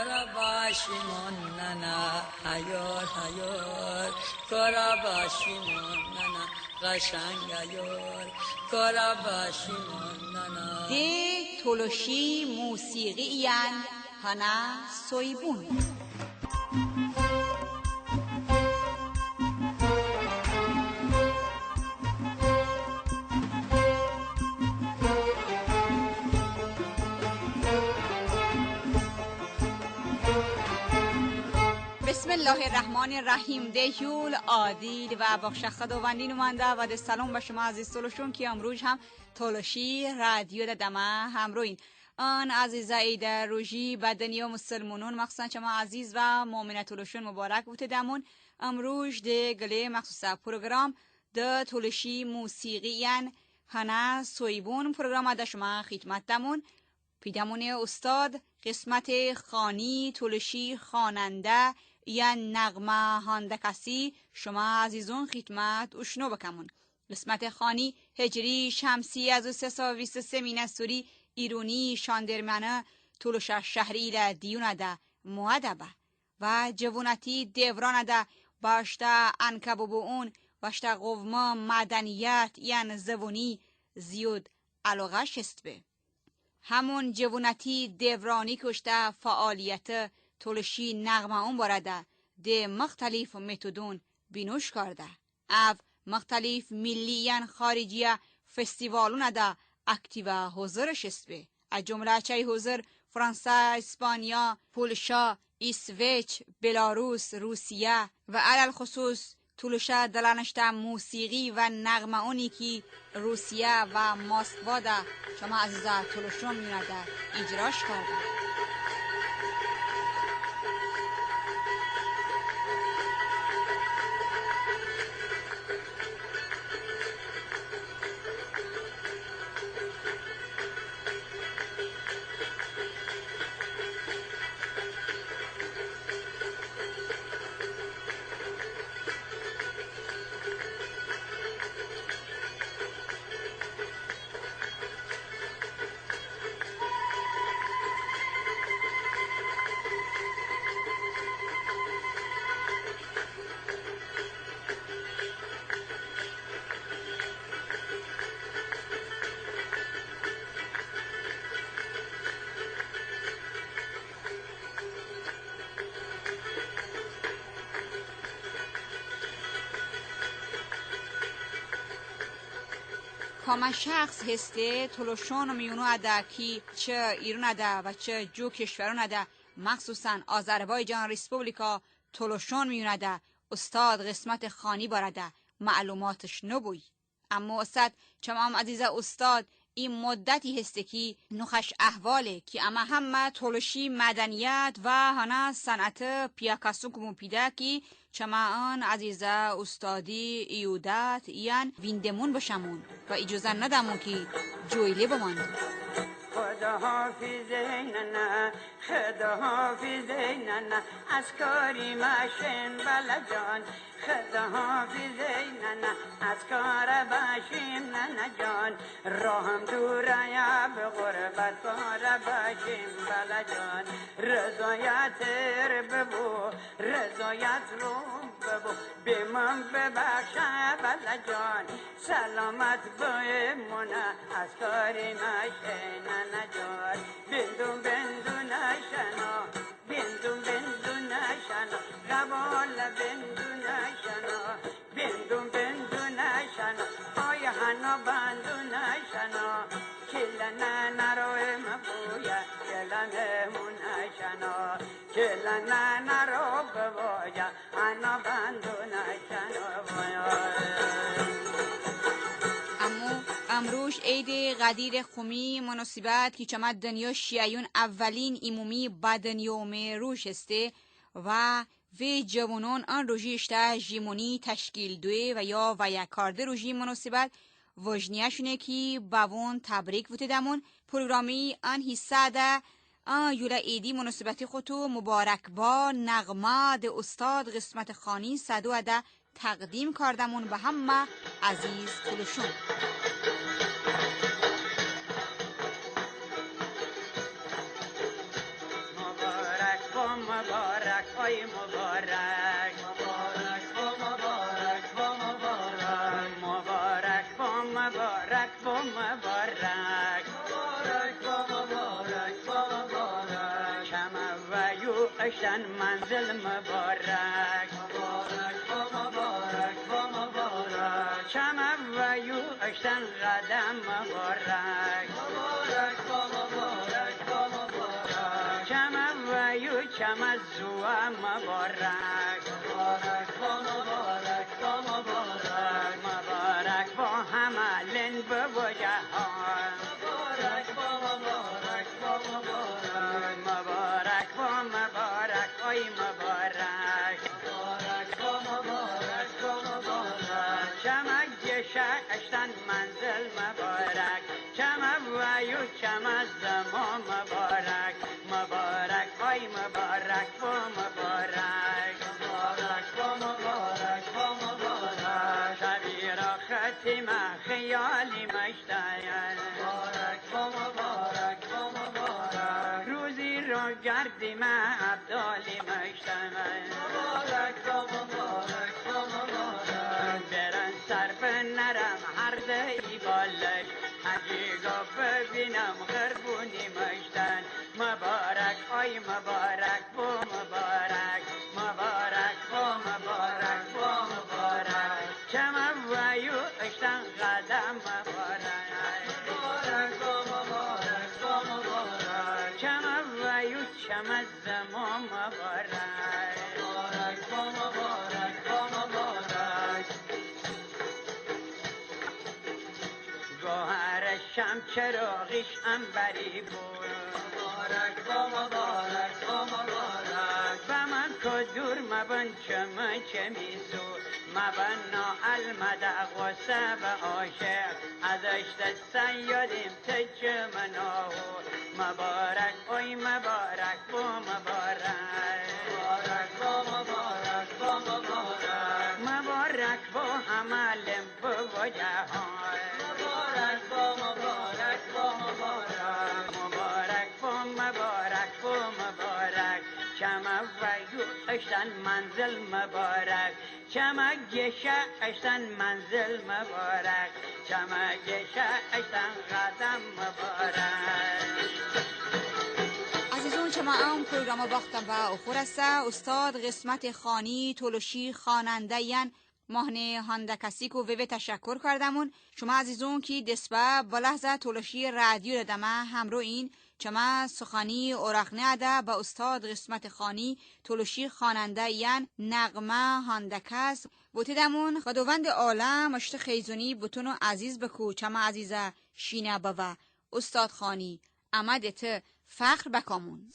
کارا باشیمون ننا هیار هیار کارا باشیمون ننا قشنگ هیار کارا باشیمون ننا دی تلوشی موسیقی یان هنا سویبون بسم الله الرحمن الرحیم. ده یول عادل و بخش خداوندی نمانده و ده سلام به شما عزیز تلوشون که امروز هم تلوشی رادیو دمه همروین آن عزیزه ایده روژی به دنیا مسلمانون مخصوصا شما عزیز و مؤمنه تلوشون مبارک بوده دمون. امروز ده گله مخصوصا پروگرام ده تلوشی موسیقی یان هنا سویبون پروگرام ده شما خدمت دمون پیدمون استاد قسمت خانی تلوشی خواننده یا نغمه هانده کسی شما عزیزون خدمت اشنو بکمون. قسمت خانی هجری شمسی از 323 مینستوری ایرونی شاندرمنه تلوش شهری لدیونه ده معدبه و جوونتی دیورانه ده باشته انکبوبو اون باشته قوما مدنیت یعن زبونی زیود علاقه شست به همون جوونتی دیورانی کشته فعالیت تلوشی نغمه اون بارده ده مختلف متدون بینوش کرده او مختلف ملیان خارجی فستیوالون ده اکتیو حضور شست به از جمله چه حضور فرانسه، اسپانیا، پولشا، اسویچ، بلاروس، روسیه و علل خصوص تلوشه دلانشته موسیقی و نغمه اونی که روسیه و مسکو ده شما عزیزه تلوشون میونده اجراش کرده. کاما شخص هسته تلوشون میونو اده کی چه ایران اده و چه جو کشورون اده مخصوصا آذربایجان ریسپوبلیکا تلوشون میونه ده استاد قسمت خانی بارده معلوماتش نبوی اما استاد چمام عزیز استاد این مدتی هسته کی نخش احواله که اما همه تلوشی مدنیت و هنه صنعت پیاکاسون کمون پیده کی چما آن عزیزه استادی ایودت یعن ویندمون بشمون و اجازه ندمون که جویله بماند. خدا حافظه ننا خدا حافظه ننا از کاری ماشین بلا جان خدا حافظه ننا از کار باشیم ننا جان راهم دور یا به غربت کار باشیم بلا جان رضایت ببو رضایت رو ببو به من ببخشه بلا جان سلامت بمونه از کاری ماشین نجار بندون بندون شنا بندون بندون شنا قبال بندون شنا بندون بندون شنا آیا هنو بندون شنا کلنا نرو مبویا کلنا مون شنا کلنا نرو ببویا هنو بندون شنا امروز عید قدیر خومی مناسبت که چما دنیا شیعیون اولین ایمومی با دنیا روش استه و جوانان آن روژی اشته جیمونی تشکیل دوی و یا ویکارده روژی مناسبت وجنیه شونه که باون تبریک بوده دمون پروگرامی آن حصه ده یولا ایدی مناسبتی خودتو مبارک با نغمه ده استاد قسمت خانی صدو ده تقدیم کردمون به همه عزیز تلوشون. آی مبارک مبارک با مبارک با مبارک مبارک با مبارک با مبارک مبارک با مبارک با مبارک شمع و یو اشتن منزل مبارک مبارک با مبارک با مبارک شمع و یو اشتن قدم مبارک مبارک با مبارک با مبارک شمع و یو شمع زوا مبارک مبارک با مبارک با مبارک مبارک با همالن بوجهان مبارک با مبارک با مبارک مبارک با مبارک آی مبارک مبارک با مبارک با مبارک شمع گشه اشتن منزل مبارک شمع و یو شمع زمان مبارک مبارک آی مبارک با مبارک مبارک با مبارک با مبارک شبی را ختم خیالی مشتاین مبارک با مبارک با مبارک روزی را گردیم عبدالی مشتاین مبارک با مبارک با مبارک برن سر به نرم هر دهی بالش حجی گا ببینم غربونی مشتن مبارک آی مبارک با مبارک مبارک با مبارک با مبارک شمع و یو اشتن قدم مبارک مبارک با مبارک با مبارک شمع و یو شمع زمان مبارک مبارک با مبارک با مبارک گوهر شم چراغیش انبری بود مبارک با مبارک با مبارک و من که دور مبن چه میزو مبن نا المده غصه و عاشق ازش سیادیم تچ مناو مبارک اوی مبارک با مبارک مبارک با مبارک با مبارک مبارک با همالم بوجهان مبارک با مبارک با مبارک مبارک با مبارک با مبارک شمع و یو اشتن منزل مبارک شمع گشه اشتن منزل مبارک شمع گشه اشتن قدم مبارک عزیزون شما ام پروگرام باختم و اخور است استاد قسمت خانی تولوشی خواننده ین مهنه هندکسی کو وی تشکر کردمون شما عزیزون کی دسبه بلحظه تولوشی رادیو دمه همرو این چما سخانی اورخنه ده با استاد قسمت خانی تولوشی خواننده ین نغمه هندکس بوتی دمون خداوند عالم اشت خیزونی بوتونو عزیز بکو چما عزیزه شینه بوا استاد خانی امدت فخر بکامون